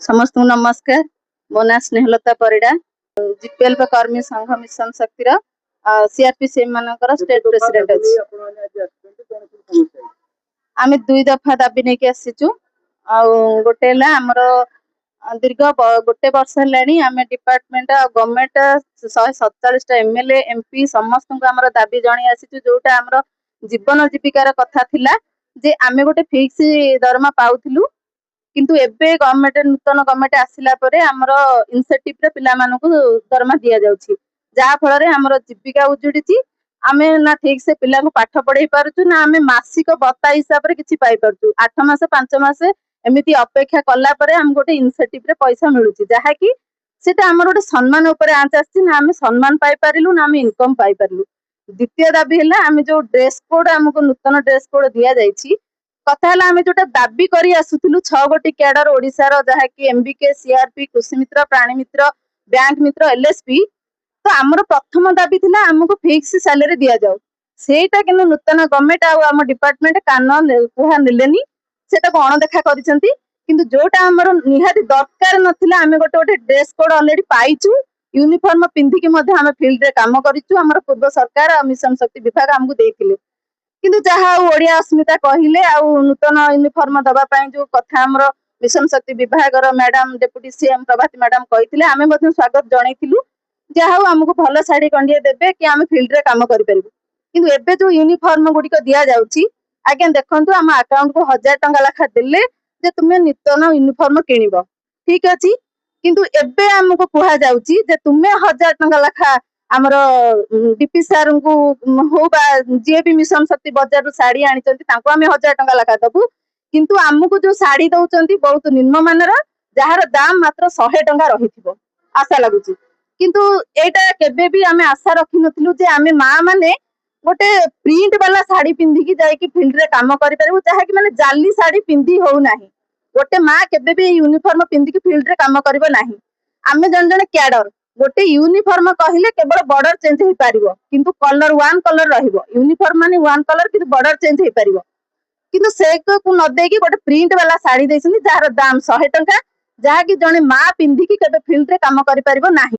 समस्त नमस्कार। मो ना स्नेहलता परिडा जीपीएल कर्मी संघ मिशन शक्तिर सीआरपीसी मानकर स्टेट प्रेसिडेंट अछि। आमे दुई दफा दाबी नहीं के आसीचु आ गोटे ला हमरो दीर्घ गोटे वर्ष हेलानी आमे डिपार्टमेंट आ गवर्नमेंट 147 टा एमएलए एमपी समस्त को हमरो दाबी जणी आसीचु जोटा हमरो जीवन जीविकार कथा थिला जे आमे गोटे फिक्स दरमा पाउथिलु किंतु एबे गवर्नमेंट नूतन गवर्नमेंट आसिला परे हमरो इनसेटिव रे पिला मानकु दरमा दिया जाउची जा फल रे हमरो जीविका उजुडीची आमे ना ठीक से पिला को पाठ पढ़ाई पारुचु ना आमे मासिक बता हिसाब रे किछि पाई पारुचु 8 मास 5 मास एमिति अपेक्षा कला परे हम गोटे इनसेटिव रे पैसा मिलुची जहा कि सेटा हमर गोटे सम्मान ऊपर आंच आछि ना आमे सम्मान पाई पारिलु ना आमे इनकम पाई पारिलु। द्वितीय दाबी हैला आमे जो ड्रेस कोड हमको नूतन ड्रेस कोड दिया जाइछि कथा है आमे जोटा दाबी करी आसुथिलु 6 गोटी कैडर ओडिसा रो जहा कि एमबीके सीआरपी कृषि मित्र प्राणी मित्र बैंक मित्र एलएसपी तो आमर प्रथम दाबी थिला हमको फिक्स सैलरी दिया जाऊ सेटा किनु नूतन गवर्नमेंट आ हम डिपार्टमेंट कान कुहा नेलेनी सेटा को अणदेखा करिसेंती किंतु जोटा हमर निहाती दरकार नथिला आमे गोटे गोटे ड्रेस कोड ऑलरेडी पाइचु यूनिफॉर्म पिंधी के मध्ये हम फील्ड रे काम करिचु हमर पूर्व सरकार और मिशन शक्ति विभाग हमको देथिले किंतु जहा ओडिया अस्मिता कहिले आ नूतन यूनिफॉर्म दबा पई जो कथा हमर मिशन शक्ति विभाग रो मैडम डेप्यूटी सीएम प्रभाती मैडम कहिथिले आमे मध्ये स्वागत जणैथिलु जहा हमको भल साड़ी कंडिए देबे कि आमे फील्ड रे काम करि परिबु किंतु एबे जो यूनिफॉर्म गुडी को दिया जाउची आगे देखंतु हम अकाउंट को 1000 टंका लाखा देले जे तुमे नूतन यूनिफॉर्म किनिबो ठीक अछि किंतु एबे हमको कुहा जाउची जे तुमे 1000 टंका लाखा हमर डीपी सर को हो बा जे भी मिशन शक्ति बाजार रो साड़ी आनी चंती ताको हम 1000 टंका लाखा दबु किंतु हमको जो साड़ी दउचंती बहुत निम्न मानर जहार दाम मात्र 100 टंका रहिथिबो आशा लागुची किंतु एटा केबे भी हमें आशा रखि नथिलु जे हमें मां माने गोटे प्रिंट वाला साड़ी पिंधी की जाय कि फील्ड रे काम करि परबु चाहे कि माने जाली साड़ी पिंधी हो नाही गोटे मां केबे भी यूनिफॉर्म पिंधी की फील्ड रे काम करबो नाही आमे जन जन कैडर गोटे यूनिफॉर्म कहिले केवल बॉर्डर चेंज हो पारिबो किंतु कलर वन कलर रहिबो यूनिफॉर्म माने वन कलर किंतु बॉर्डर चेंज हो पारिबो किंतु से को न देकी गोटे प्रिंट वाला साड़ी देछनी जार दाम 100 टंका जहा कि जने मां पिंधी की केबे फील्ड रे काम करि परबो नाही